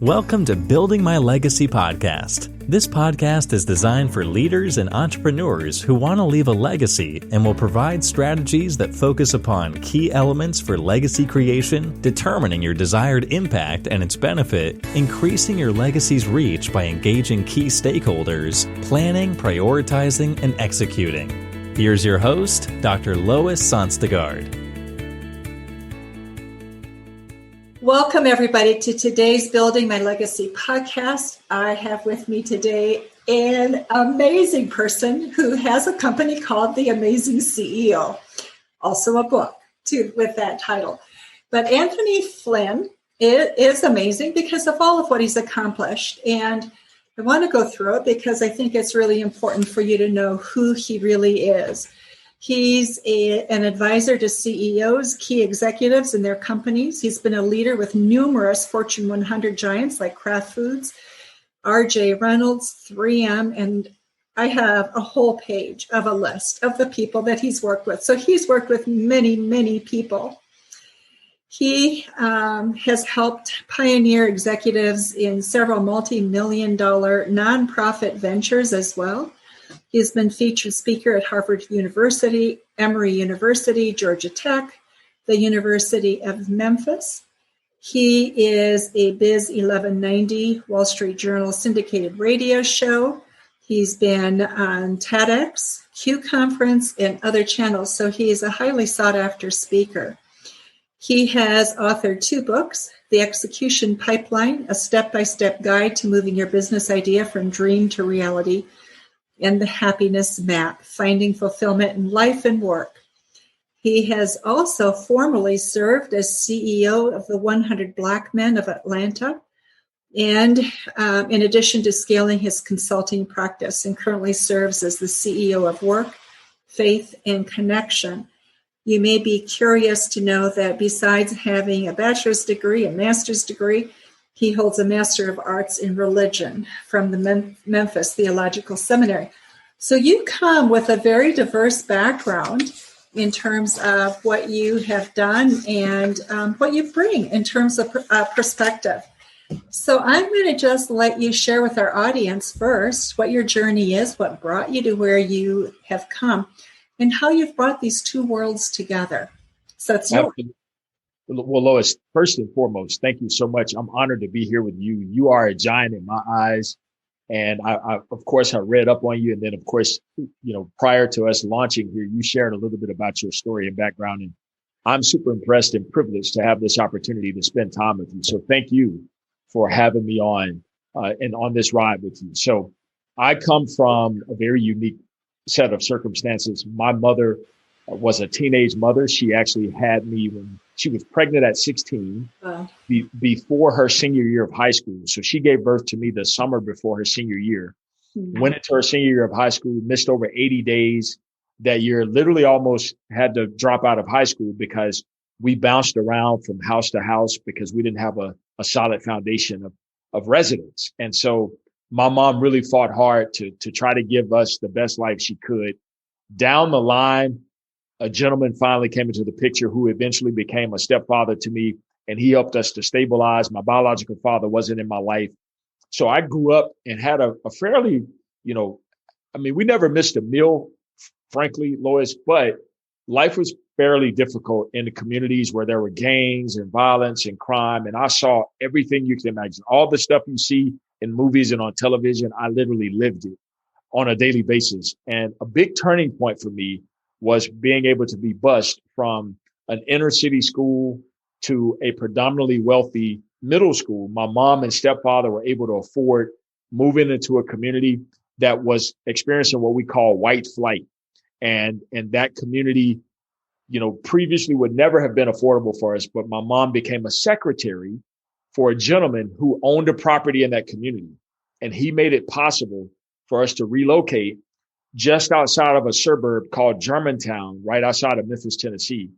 Welcome to Building My Legacy podcast. This podcast is designed for leaders and entrepreneurs who want to leave a legacy and will provide strategies that focus upon key elements for legacy creation, determining your desired impact and its benefit, increasing your legacy's reach by engaging key stakeholders, planning, prioritizing, and executing. Here's your host, Dr. Lois Sonstegard. Welcome, everybody, to today's Building My Legacy podcast. I have with me today an amazing person who has a company called The Amazing CEO, also a book too with that title. But Anthony Flynn is amazing because of all of what he's accomplished. And I want to go through it because I think it's really important for you to know who he really is. He's an advisor to CEOs, key executives in their companies. He's been a leader with numerous Fortune 100 giants like Kraft Foods, R.J. Reynolds, 3M, and I have a whole page of a list of the people that he's worked with. So he's worked with many, many people. He has helped pioneer executives in several multi-million-dollar nonprofit ventures as well. He's been featured speaker at Harvard University, Emory University, Georgia Tech, the University of Memphis. He is a Biz 1190 Wall Street Journal syndicated radio show. He's been on TEDx, Q Conference, and other channels, so he is a highly sought-after speaker. He has authored 2 books, The Execution Pipeline, a step-by-step guide to moving your business idea from dream to reality, and The Happiness Map, Finding Fulfillment in Life and Work. He has also formerly served as CEO of the 100 Black Men of Atlanta, and in addition to scaling his consulting practice, and currently serves as the CEO of Work, Faith, and Connection. You may be curious to know that besides having a bachelor's degree, a master's degree, he holds a Master of Arts in Religion from the Memphis Theological Seminary. So you come with a very diverse background in terms of what you have done and what you bring in terms of perspective. So I'm going to just let you share with our audience first what your journey is, what brought you to where you have come, and how you've brought these 2 worlds together. So it's yours. Well, Lois, first and foremost, thank you so much. I'm honored to be here with you. You are a giant in my eyes. And I of course, have read up on you. And then, of course, prior to us launching here, you shared a little bit about your story and background. And I'm super impressed and privileged to have this opportunity to spend time with you. So thank you for having me on and on this ride with you. So I come from a very unique set of circumstances. My mother was a teenage mother. She actually had me when she was pregnant at 16 before her senior year of high school. So she gave birth to me the summer before her senior year. Mm-hmm. Went into her senior year of high school, missed over 80 days that year, literally almost had to drop out of high school because we bounced around from house to house because we didn't have a solid foundation of residence. And so my mom really fought hard to try to give us the best life she could. Down the line, a gentleman finally came into the picture who eventually became a stepfather to me, and he helped us to stabilize. My biological father wasn't in my life. So I grew up and had a fairly, we never missed a meal, frankly, Lois, but life was fairly difficult in the communities where there were gangs and violence and crime. And I saw everything you can imagine. All the stuff you see in movies and on television, I literally lived it on a daily basis. And a big turning point for me was being able to be bused from an inner city school to a predominantly wealthy middle school. My mom and stepfather were able to afford moving into a community that was experiencing what we call white flight. And that community, previously would never have been affordable for us. But my mom became a secretary for a gentleman who owned a property in that community. And he made it possible for us to relocate just outside of a suburb called Germantown, right outside of Memphis, Tennessee.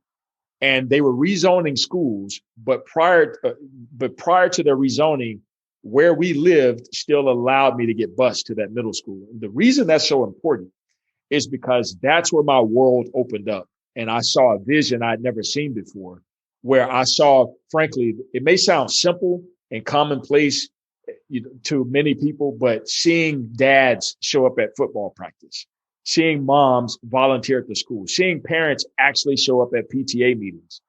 And they were rezoning schools, but prior to their rezoning, where we lived still allowed me to get bused to that middle school. And the reason that's so important is because that's where my world opened up. And I saw a vision I'd never seen before, where I saw, frankly, it may sound simple, and commonplace to many people, but seeing dads show up at football practice, seeing moms volunteer at the school, seeing parents actually show up at PTA meetings,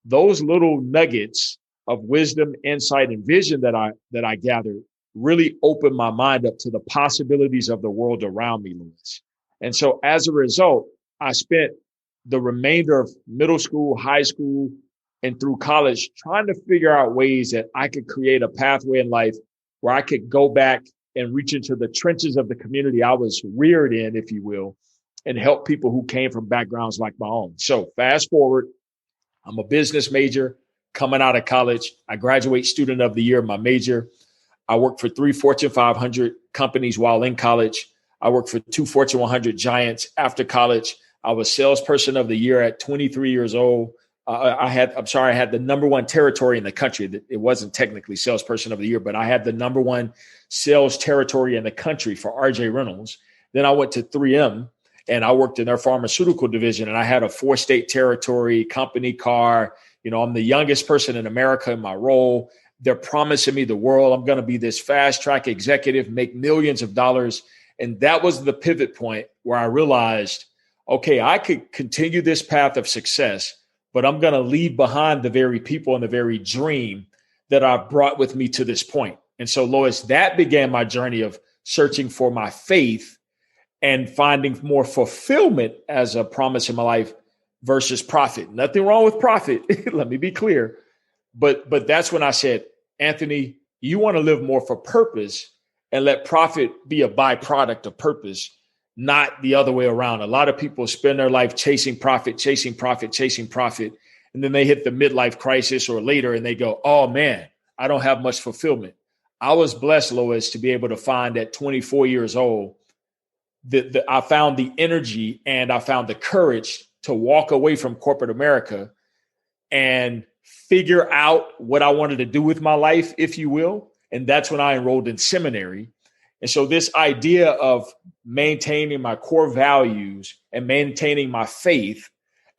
those little nuggets of wisdom, insight, and vision that I gathered really opened my mind up to the possibilities of the world around me, Lois. And so as a result, I spent the remainder of middle school, high school, and through college trying to figure out ways that I could create a pathway in life where I could go back and reach into the trenches of the community I was reared in, if you will, and help people who came from backgrounds like my own. So fast forward, I'm a business major coming out of college. I graduate student of the year, my major. I worked for 3 Fortune 500 companies while in college. I worked for 2 Fortune 100 giants after college. I was salesperson of the year at 23 years old. I had the number one territory in the country. It wasn't technically salesperson of the year, but I had the number one sales territory in the country for RJ Reynolds. Then I went to 3M and I worked in their pharmaceutical division, and I had a 4-state territory, company car. I'm the youngest person in America in my role. They're promising me the world. I'm going to be this fast track executive, make millions of dollars. And that was the pivot point where I realized, okay, I could continue this path of success, but I'm going to leave behind the very people and the very dream that I've brought with me to this point. And so, Lois, that began my journey of searching for my faith and finding more fulfillment as a promise in my life versus profit. Nothing wrong with profit. Let me be clear. But that's when I said, Anthony, you want to live more for purpose and let profit be a byproduct of purpose, not the other way around. A lot of people spend their life chasing profit. And then they hit the midlife crisis or later and they go, oh man, I don't have much fulfillment. I was blessed, Lois, to be able to find at 24 years old that I found the energy and I found the courage to walk away from corporate America and figure out what I wanted to do with my life, if you will. And that's when I enrolled in seminary. And so this idea of maintaining my core values and maintaining my faith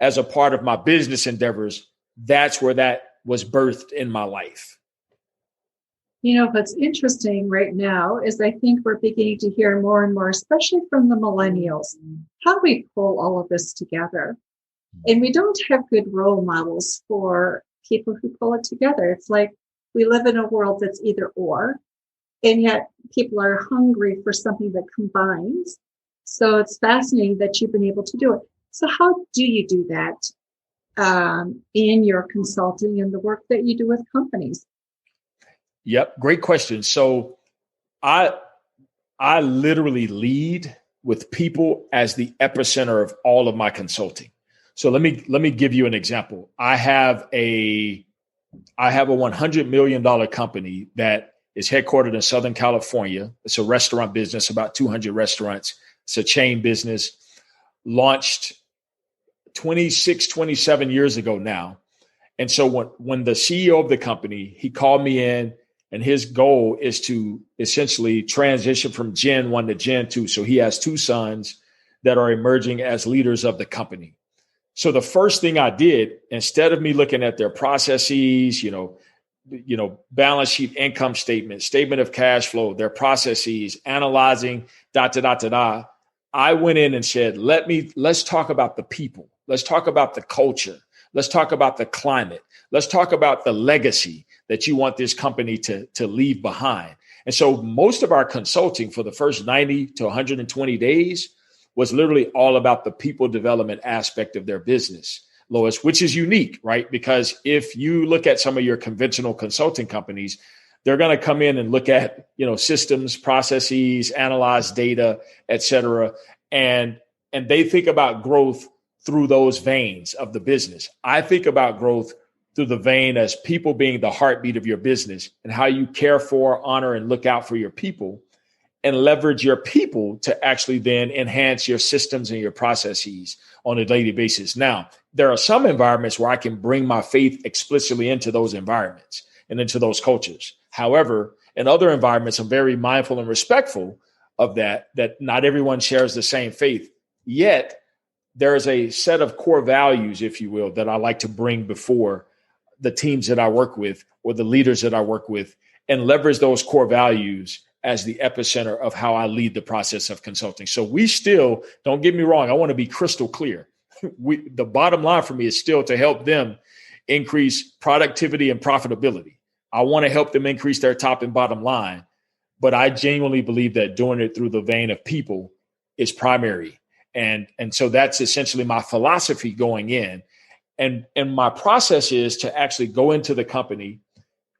as a part of my business endeavors, that's where that was birthed in my life. What's interesting right now is I think we're beginning to hear more and more, especially from the millennials, how we pull all of this together. And we don't have good role models for people who pull it together. It's like we live in a world that's either or, and yet people are hungry for something that combines. So it's fascinating that you've been able to do it. So how do you do that in your consulting and the work that you do with companies? Yep. Great question. So I literally lead with people as the epicenter of all of my consulting. So let me give you an example. I have a $100 million company that is headquartered in Southern California. It's a restaurant business, about 200 restaurants. It's a chain business, launched 27 years ago now. And so when the CEO of the company, he called me in, and his goal is to essentially transition from Gen 1 to Gen 2. So he has 2 sons that are emerging as leaders of the company. So the first thing I did, instead of me looking at their processes, balance sheet, income statement of cash flow, their processes, analyzing, I went in and said, let's talk about the people. Let's talk about the culture. Let's talk about the climate. Let's talk about the legacy that you want this company to leave behind. And so most of our consulting for the first 90 to 120 days was literally all about the people development aspect of their business, Lois, which is unique, right? Because if you look at some of your conventional consulting companies, they're going to come in and look at, systems, processes, analyze data, et cetera. And they think about growth through those veins of the business. I think about growth through the vein as people being the heartbeat of your business and how you care for, honor, and look out for your people and leverage your people to actually then enhance your systems and your processes on a daily basis. Now, there are some environments where I can bring my faith explicitly into those environments and into those cultures. However, in other environments, I'm very mindful and respectful of that not everyone shares the same faith. Yet, there is a set of core values, if you will, that I like to bring before the teams that I work with or the leaders that I work with. and leverage those core values as the epicenter of how I lead the process of consulting. So we still, don't get me wrong, I want to be crystal clear. The bottom line for me is still to help them increase productivity and profitability. I want to help them increase their top and bottom line, but I genuinely believe that doing it through the vein of people is primary. And so that's essentially my philosophy going in. And my process is to actually go into the company,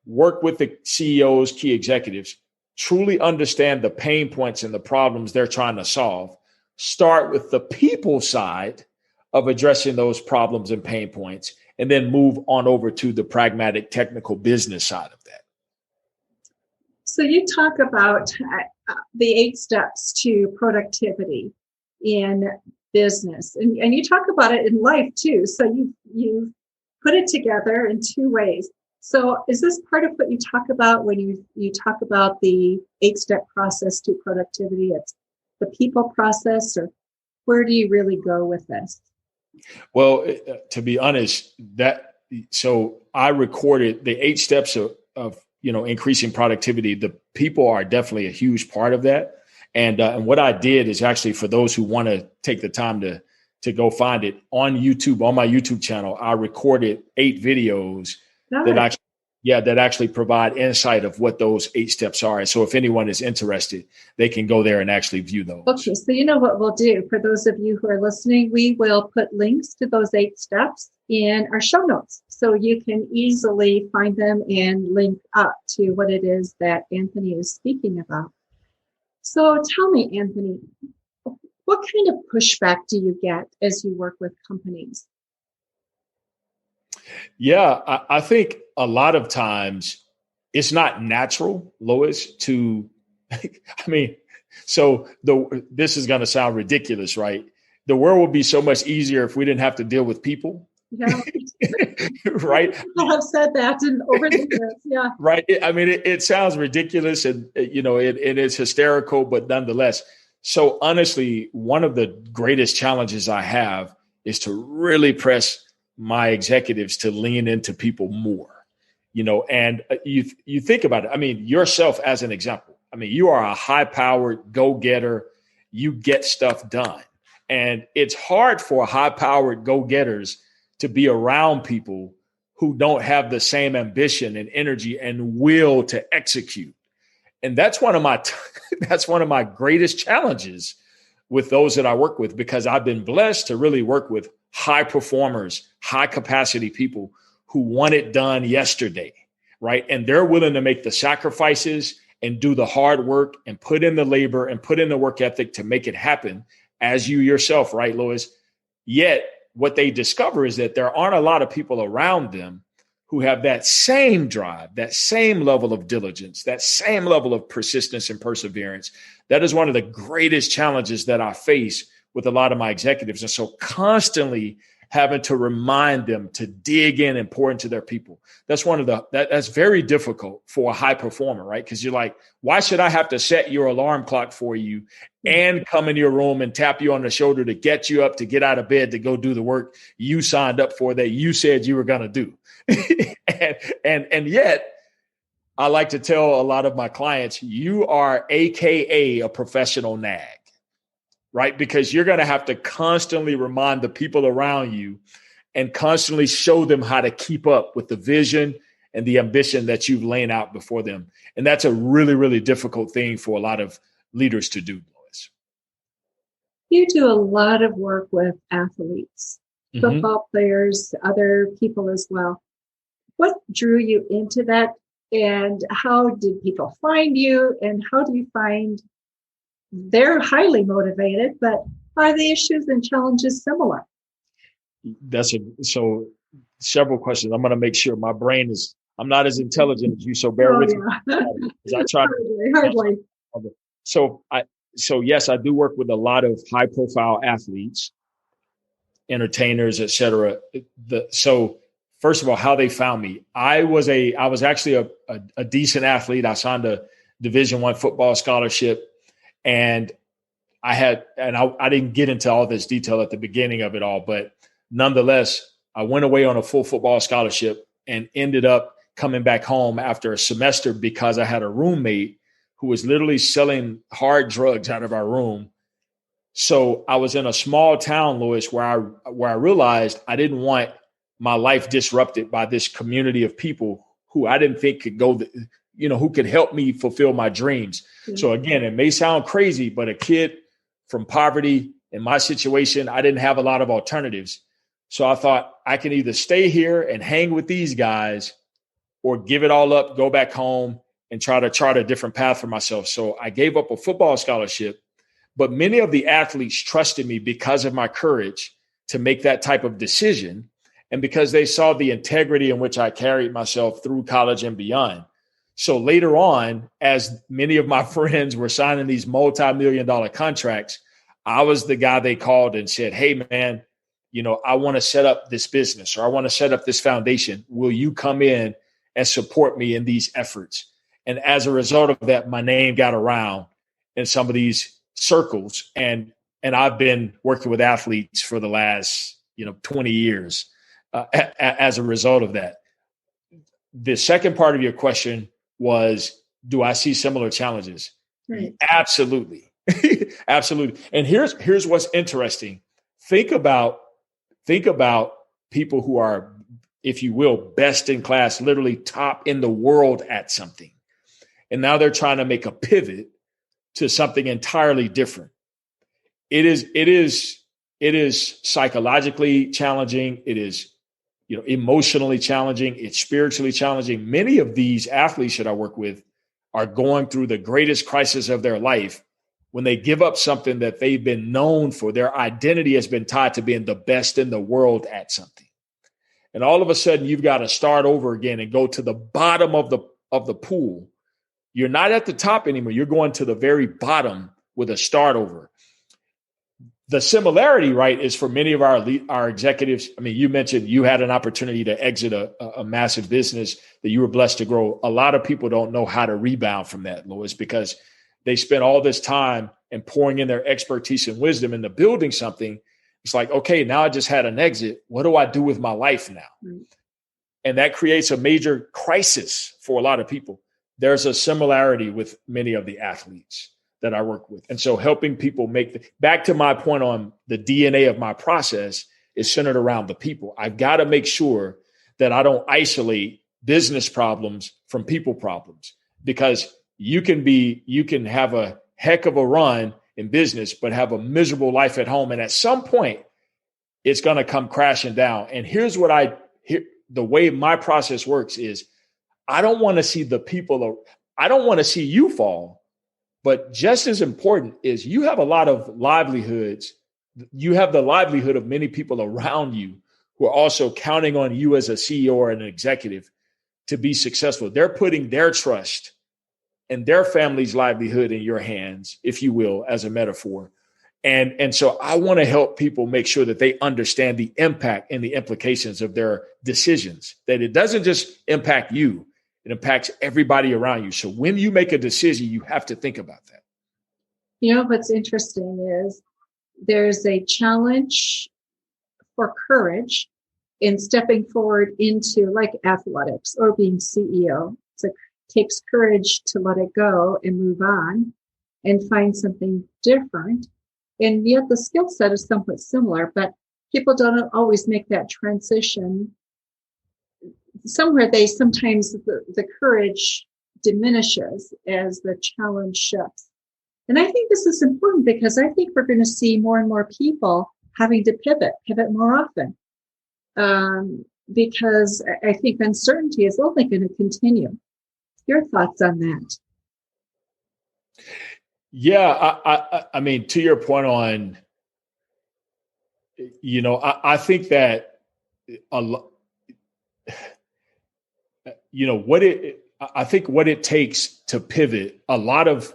work with the CEOs, key executives, truly understand the pain points and the problems they're trying to solve, start with the people side of addressing those problems and pain points, and then move on over to the pragmatic technical business side of that. So you talk about the 8 steps to productivity in business, and you talk about it in life too. So you put it together in 2 ways. So is this part of what you talk about when you talk about the 8-step process to productivity? It's the people process, or where do you really go with this? Well, to be honest, so I recorded the 8 steps of increasing productivity. The people are definitely a huge part of that. And what I did is actually, for those who want to take the time to go find it on YouTube, on my YouTube channel, I recorded 8 videos that actually provide insight of what those 8 steps are. And so if anyone is interested, they can go there and actually view those. Okay, so you know what we'll do for those of you who are listening, we will put links to those 8 steps in our show notes, so you can easily find them and link up to what it is that Anthony is speaking about. So tell me, Anthony, what kind of pushback do you get as you work with companies? Yeah, I think a lot of times it's not natural, Lois, to, this is going to sound ridiculous, right? The world would be so much easier if we didn't have to deal with people. Yeah. Right. People have said that over the years. Yeah. Right. It sounds ridiculous and, it is hysterical, but nonetheless. So honestly, one of the greatest challenges I have is to really press my executives to lean into people more, and you think about it. Yourself as an example, you are a high powered go-getter. You get stuff done. And it's hard for high powered go-getters to be around people who don't have the same ambition and energy and will to execute. And that's one of my greatest challenges with those that I work with, because I've been blessed to really work with high performers, high capacity people who want it done yesterday, right? And they're willing to make the sacrifices and do the hard work and put in the labor and put in the work ethic to make it happen, as you yourself, right, Lois? Yet what they discover is that there aren't a lot of people around them who have that same drive, that same level of diligence, that same level of persistence and perseverance. That is one of the greatest challenges that I face with a lot of my executives. And so constantly having to remind them to dig in and pour into their people. That's that's very difficult for a high performer, right? Because you're like, why should I have to set your alarm clock for you and come in your room and tap you on the shoulder to get you up, to get out of bed, to go do the work you signed up for that you said you were going to do? and yet I like to tell a lot of my clients, you are AKA a professional nag, right? Because you're going to have to constantly remind the people around you and constantly show them how to keep up with the vision and the ambition that you've laid out before them. And that's a really, really difficult thing for a lot of leaders to do, Lois. You do a lot of work with athletes, football players, other people as well. What drew you into that, and how did people find you, and how do you find they're highly motivated, but are the issues and challenges similar? So several questions. I'm going to make sure my brain I'm not as intelligent as you, so bear with me. I try hardly. So yes, I do work with a lot of high profile athletes, entertainers, et cetera. So first of all, how they found me. I was actually a decent athlete. I signed a Division I football scholarship. And I didn't get into all this detail at the beginning of it all, but nonetheless, I went away on a full football scholarship and ended up coming back home after a semester because I had a roommate who was literally selling hard drugs out of our room. So I was in a small town, Lois, where I realized I didn't want my life disrupted by this community of people who I didn't think could go, who could help me fulfill my dreams. Mm-hmm. So again, it may sound crazy, but a kid from poverty in my situation, I didn't have a lot of alternatives. So I thought I can either stay here and hang with these guys or give it all up, go back home and try to chart a different path for myself. So I gave up a football scholarship, but many of the athletes trusted me because of my courage to make that type of decision and because they saw the integrity in which I carried myself through college and beyond. So later on, as many of my friends were signing these multi-million-dollar contracts, I was the guy they called and said, hey, man, I want to set up this business or I want to set up this foundation. Will you come in and support me in these efforts? And as a result of that, my name got around in some of these circles. And I've been working with athletes for the last, 20 years as a result of that. The second part of your question was, do I see similar challenges? Right. Absolutely. Absolutely. And here's what's interesting. Think about people who are, if you will, best in class, literally top in the world at something. And now they're trying to make a pivot to something entirely different. It is psychologically challenging. It is, emotionally challenging. It's spiritually challenging. Many of these athletes that I work with are going through the greatest crisis of their life when they give up something that they've been known for. Their identity has been tied to being the best in the world at something. And all of a sudden you've got to start over again and go to the bottom of the pool. You're not at the top anymore. You're going to the very bottom with a start over. The similarity, right, is for many of our executives. I mean, you mentioned you had an opportunity to exit a massive business that you were blessed to grow. A lot of people don't know how to rebound from that, Lois, because they spent all this time and pouring in their expertise and wisdom into building something. It's like, okay, now I just had an exit. What do I do with my life now? Mm-hmm. And that creates a major crisis for a lot of people. There's a similarity with many of the athletes that I work with. And so helping people back to my point on the DNA of my process is centered around the people. I've got to make sure that I don't isolate business problems from people problems, because you can have a heck of a run in business, but have a miserable life at home. And at some point it's going to come crashing down. And here's what the way my process works is, I don't want to see I don't want to see you fall, but just as important is you have a lot of livelihoods. You have the livelihood of many people around you who are also counting on you as a CEO or an executive to be successful. They're putting their trust and their family's livelihood in your hands, if you will, as a metaphor. And so I want to help people make sure that they understand the impact and the implications of their decisions, that it doesn't just impact you. It impacts everybody around you. So when you make a decision, you have to think about that. What's interesting is there's a challenge for courage in stepping forward into like athletics or being CEO. It takes courage to let it go and move on and find something different. And yet the skill set is somewhat similar, but people don't always make that transition. Somewhere sometimes the courage diminishes as the challenge shifts. And I think this is important because I think we're going to see more and more people having to pivot more often. Because I think uncertainty is only going to continue. Your thoughts on that? Yeah, I mean, to your point on, I think that what it takes to pivot, a lot of,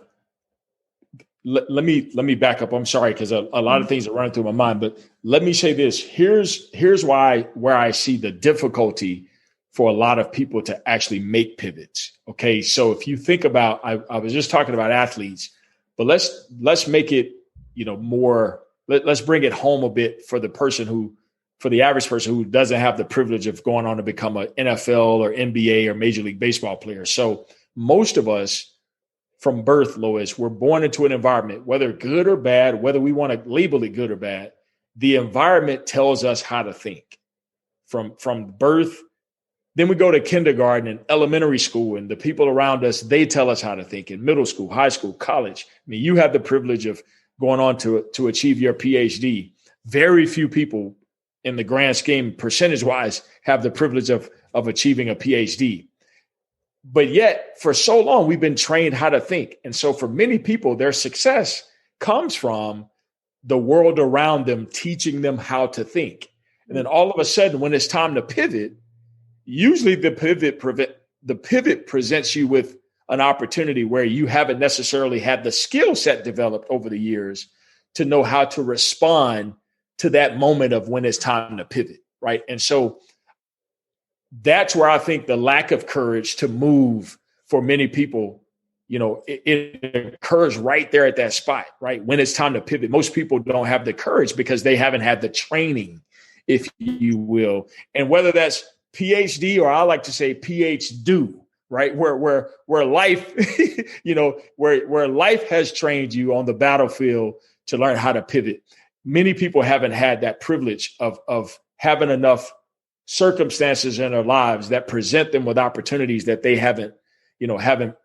let me back up. I'm sorry, because a lot of things are running through my mind, but let me say this. Here's where I see the difficulty for a lot of people to actually make pivots. Okay. So if you think about, I was just talking about athletes, but let's make it, more, let's bring it home a bit for the person who for the average person who doesn't have the privilege of going on to become an NFL or NBA or Major League Baseball player. So most of us from birth, Lois, we're born into an environment, whether good or bad, whether we want to label it good or bad, the environment tells us how to think from birth. Then we go to kindergarten and elementary school, and the people around us, they tell us how to think in middle school, high school, college. I mean, you have the privilege of going on to achieve your PhD. Very few people in the grand scheme, percentage-wise, have the privilege of achieving a PhD. But yet, for so long, we've been trained how to think. And so for many people, their success comes from the world around them teaching them how to think. And then all of a sudden, when it's time to pivot, usually the pivot presents you with an opportunity where you haven't necessarily had the skill set developed over the years to know how to respond to that moment of when it's time to pivot, right? And so that's where I think the lack of courage to move for many people, it occurs right there at that spot, right? When it's time to pivot, most people don't have the courage because they haven't had the training, if you will. And whether that's PhD, or I like to say PhD, right? Where life, where life has trained you on the battlefield to learn how to pivot. Many people haven't had that privilege of having enough circumstances in their lives that present them with opportunities that they haven't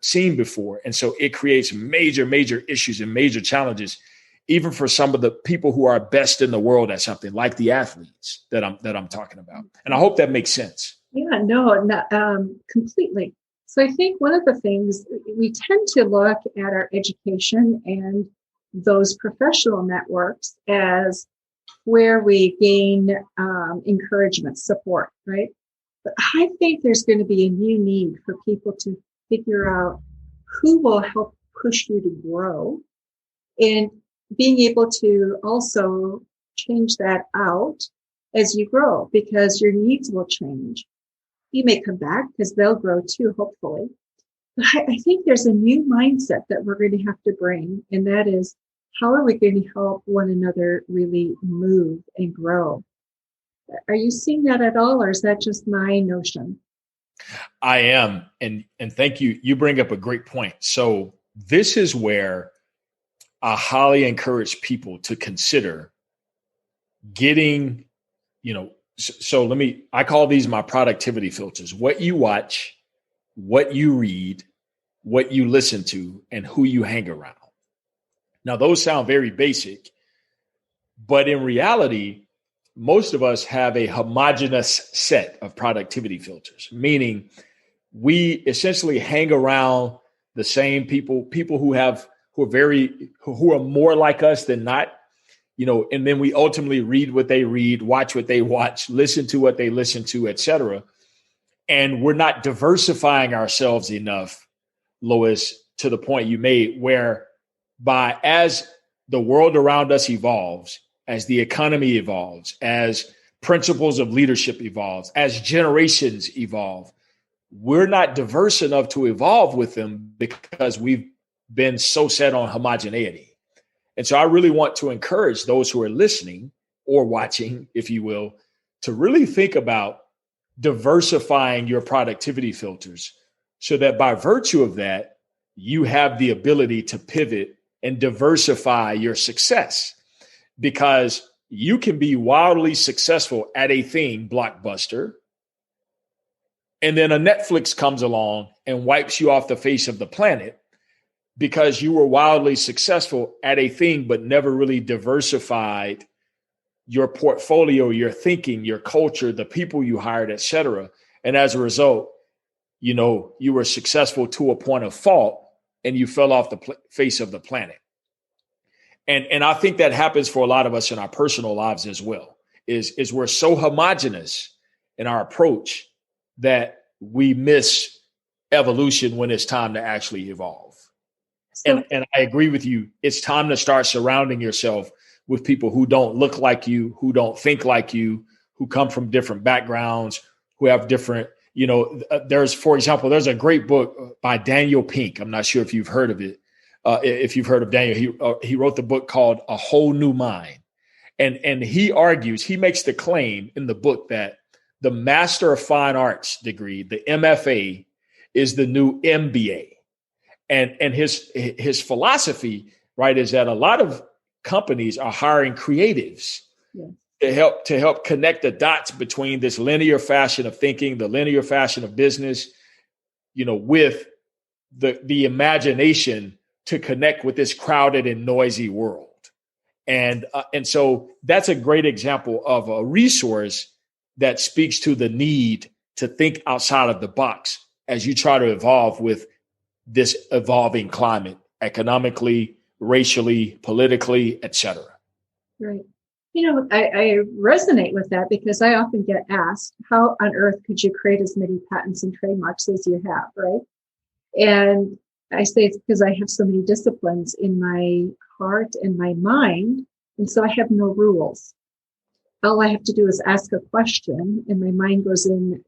seen before. And so it creates major, major issues and major challenges, even for some of the people who are best in the world at something, like the athletes that I'm talking about. And I hope that makes sense. Yeah, no, completely. So I think one of the things we tend to look at our education and those professional networks as where we gain encouragement, support, right? But I think there's going to be a new need for people to figure out who will help push you to grow, and being able to also change that out as you grow, because your needs will change. You may come back because they'll grow too, hopefully. But I think there's a new mindset that we're going to have to bring, and that is, how are we going to help one another really move and grow? Are you seeing that at all, or is that just my notion? I am. And thank you. You bring up a great point. So this is where I highly encourage people to consider getting, I call these my productivity filters: what you watch, what you read, what you listen to, and who you hang around. Now, those sound very basic, but in reality, most of us have a homogeneous set of productivity filters, meaning we essentially hang around the same people who are more like us than not, and then we ultimately read what they read, watch what they watch, listen to what they listen to, et cetera. And we're not diversifying ourselves enough, Lois, to the point you made, where as the world around us evolves, as the economy evolves, as principles of leadership evolves, as generations evolve, we're not diverse enough to evolve with them because we've been so set on homogeneity. And so I really want to encourage those who are listening or watching, if you will, to really think about diversifying your productivity filters so that by virtue of that, you have the ability to pivot and diversify your success, because you can be wildly successful at a thing, blockbuster, and then a Netflix comes along and wipes you off the face of the planet because you were wildly successful at a thing, but never really diversified your portfolio, your thinking, your culture, the people you hired, et cetera. And as a result, you were successful to a point of fault and you fell off the face of the planet. And I think that happens for a lot of us in our personal lives as well, is we're so homogenous in our approach that we miss evolution when it's time to actually evolve. And I agree with you. It's time to start surrounding yourself with people who don't look like you, who don't think like you, who come from different backgrounds, who have different, for example, there's a great book by Daniel Pink. I'm not sure if you've heard of it. If you've heard of Daniel, he wrote the book called A Whole New Mind. And he argues, he makes the claim in the book that the Master of Fine Arts degree, the MFA, is the new MBA. And his philosophy, right, is that a lot of companies are hiring creatives to help connect the dots between this linear fashion of thinking, the linear fashion of business, with the imagination to connect with this crowded and noisy world. And so that's a great example of a resource that speaks to the need to think outside of the box as you try to evolve with this evolving climate, economically, racially, politically, et cetera. Right. I resonate with that because I often get asked, how on earth could you create as many patents and trademarks as you have, right? And I say it's because I have so many disciplines in my heart and my mind, and so I have no rules. All I have to do is ask a question, and my mind goes in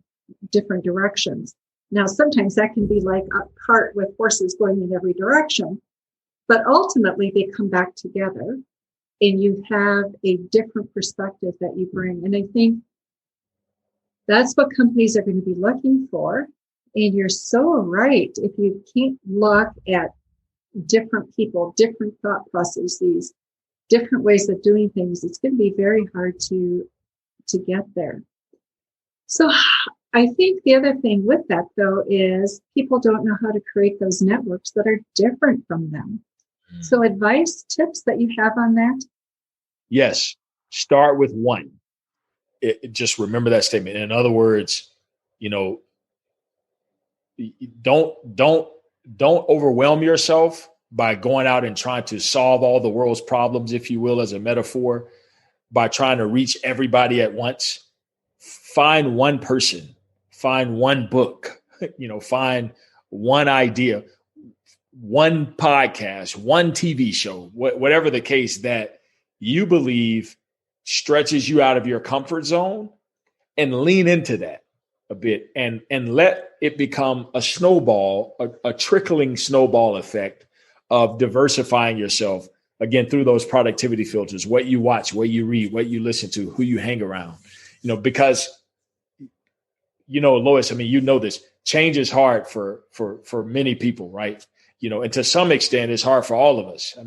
different directions. Now, sometimes that can be like a cart with horses going in every direction, but ultimately they come back together, and you have a different perspective that you bring. And I think that's what companies are going to be looking for. And you're so right. If you can't look at different people, different thought processes, different ways of doing things, it's going to be very hard to get there. So I think the other thing with that, though, is people don't know how to create those networks that are different from them. So advice, tips that you have on that? Yes. Start with one. Just remember that statement. In other words, don't overwhelm yourself by going out and trying to solve all the world's problems, if you will, as a metaphor, by trying to reach everybody at once. Find one person, find one book, find one idea, one podcast, one TV show, whatever the case, that you believe stretches you out of your comfort zone, and lean into that a bit and let it become a snowball, a trickling snowball effect of diversifying yourself, again, through those productivity filters, what you watch, what you read, what you listen to, who you hang around, because, Lois, this change is hard for many people, right? And to some extent, it's hard for all of us.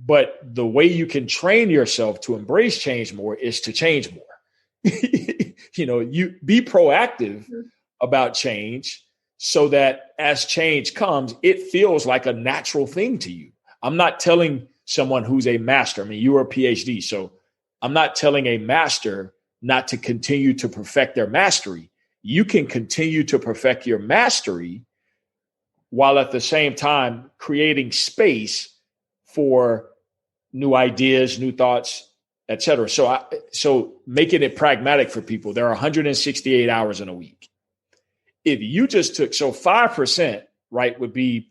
But the way you can train yourself to embrace change more is to change more. You be proactive about change so that as change comes, it feels like a natural thing to you. I'm not telling someone who's a master. You are a PhD, so I'm not telling a master not to continue to perfect their mastery. You can continue to perfect your mastery while at the same time creating space for new ideas, new thoughts, et cetera. So making it pragmatic for people, there are 168 hours in a week. If you just took, 5%, right, would be,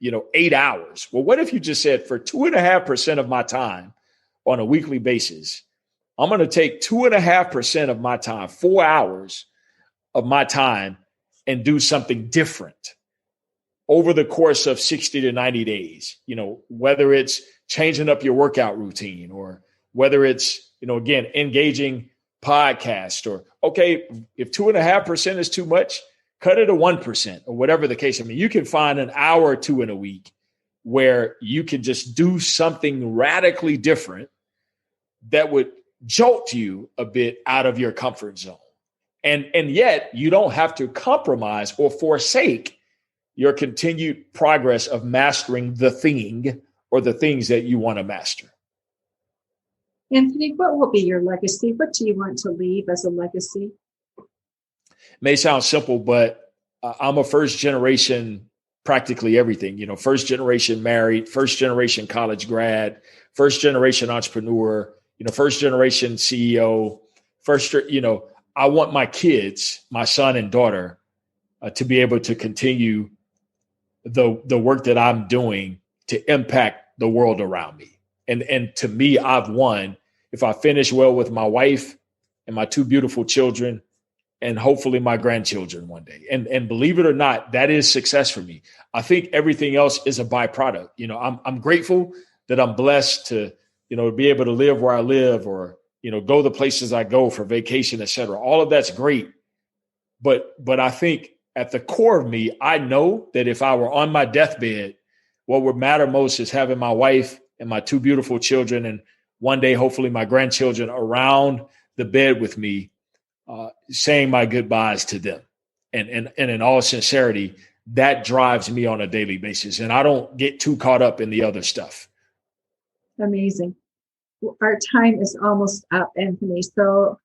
8 hours. Well, what if you just said, for 2.5% of my time on a weekly basis, I'm going to take 2.5% of my time, 4 hours of my time, and do something different over the course of 60 to 90 days, whether it's changing up your workout routine, or whether it's, again, engaging podcast, or, okay, if 2.5% is too much, cut it to 1%, or whatever the case. You can find an hour or two in a week where you can just do something radically different that would jolt you a bit out of your comfort zone. And yet you don't have to compromise or forsake your continued progress of mastering the thing or the things that you want to master. Anthony, what will be your legacy? What do you want to leave as a legacy? May sound simple, but I'm a first generation, practically everything, first generation married, first generation college grad, first generation entrepreneur, first generation CEO, I want my kids, my son and daughter, to be able to continue the work that I'm doing to impact the world around me. And to me, I've won if I finish well with my wife and my two beautiful children, and hopefully my grandchildren one day. And believe it or not, that is success for me. I think everything else is a byproduct. I'm grateful that I'm blessed to be able to live where I live or, go the places I go for vacation, et cetera. All of that's great. But I think at the core of me, I know that if I were on my deathbed, what would matter most is having my wife and my two beautiful children, and one day, hopefully my grandchildren around the bed with me, saying my goodbyes to them. And in all sincerity, that drives me on a daily basis. And I don't get too caught up in the other stuff. Amazing. Our time is almost up, Anthony. So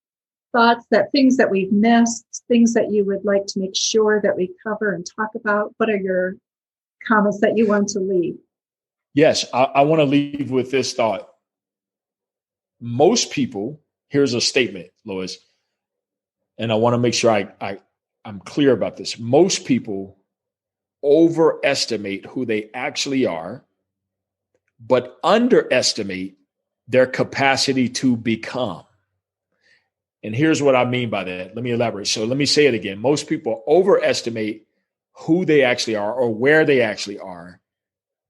things that we've missed, things that you would like to make sure that we cover and talk about. What are your comments that you want to leave? Yes, I want to leave with this thought. Most people, here's a statement, Lois, and I want to make sure I'm clear about this. Most people overestimate who they actually are, but underestimate their capacity to become. And here's what I mean by that. Let me elaborate. So let me say it again. Most people overestimate who they actually are or where they actually are,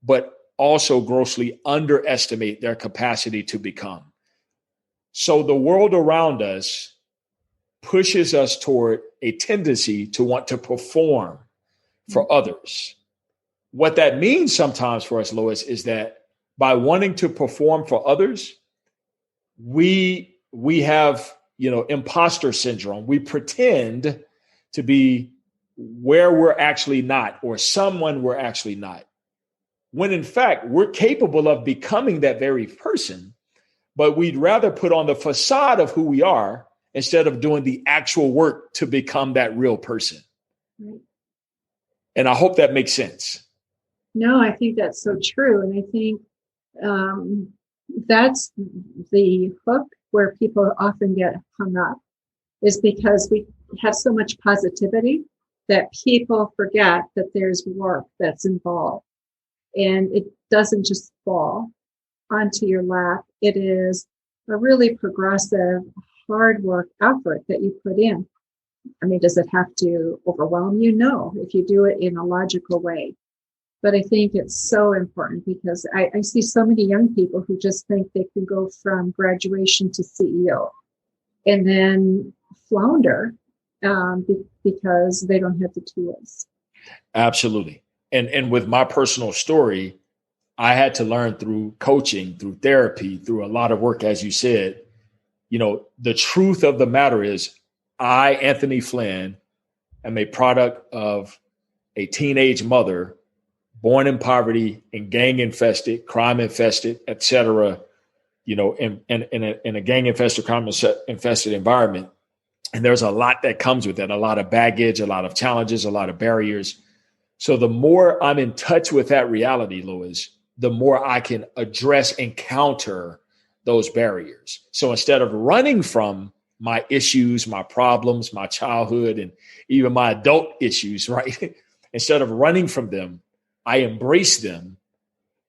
but also grossly underestimate their capacity to become. So the world around us pushes us toward a tendency to want to perform for others. What that means sometimes for us, Lois, is that by wanting to perform for others, we have, imposter syndrome. We pretend to be where we're actually not, or someone we're actually not. When in fact, we're capable of becoming that very person, but we'd rather put on the facade of who we are instead of doing the actual work to become that real person. Right. And I hope that makes sense. No, I think that's so true. And I think that's the hook where people often get hung up, is because we have so much positivity that people forget that there's work that's involved. And it doesn't just fall onto your lap. It is a really progressive, hard work effort that you put in. I mean, does it have to overwhelm you? No, if you do it in a logical way. But I think it's so important because I see so many young people who just think they can go from graduation to CEO and then flounder because they don't have the tools. Absolutely. And with my personal story, I had to learn through coaching, through therapy, through a lot of work, as you said. The truth of the matter is I, Anthony Flynn, am a product of a teenage mother born in poverty and gang infested, crime infested, et cetera, in a gang infested, crime infested environment. And there's a lot that comes with that, a lot of baggage, a lot of challenges, a lot of barriers. So the more I'm in touch with that reality, Lois, the more I can address and counter those barriers. So instead of running from my issues, my problems, my childhood, and even my adult issues, right? Instead of running from them, I embrace them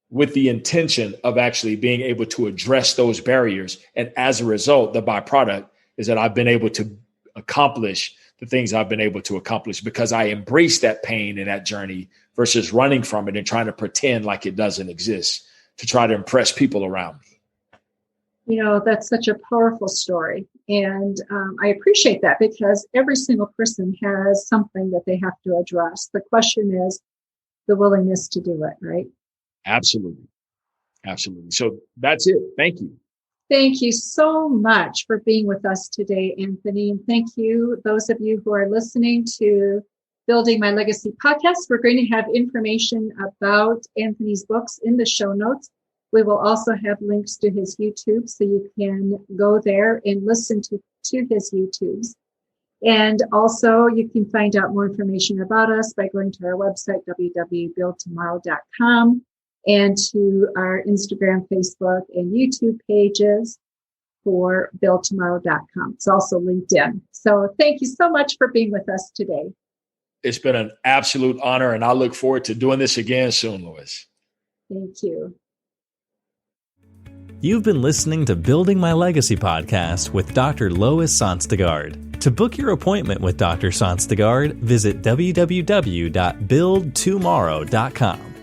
with the intention of actually being able to address those barriers. And as a result, the byproduct is that I've been able to accomplish the things I've been able to accomplish because I embrace that pain and that journey versus running from it and trying to pretend like it doesn't exist to try to impress people around me. That's such a powerful story. And I appreciate that because every single person has something that they have to address. The question is the willingness to do it, right? Absolutely. Absolutely. So that's it. Thank you. Thank you so much for being with us today, Anthony. And thank you, those of you who are listening to Building My Legacy podcast. We're going to have information about Anthony's books in the show notes. We will also have links to his YouTube, so you can go there and listen to his YouTubes. And also, you can find out more information about us by going to our website, www.buildtomorrow.com, and to our Instagram, Facebook, and YouTube pages for buildtomorrow.com. It's also LinkedIn. So thank you so much for being with us today. It's been an absolute honor, and I look forward to doing this again soon, Lois. Thank you. You've been listening to Building My Legacy podcast with Dr. Lois Sonstegard. To book your appointment with Dr. Sonstegard, visit www.buildtomorrow.com.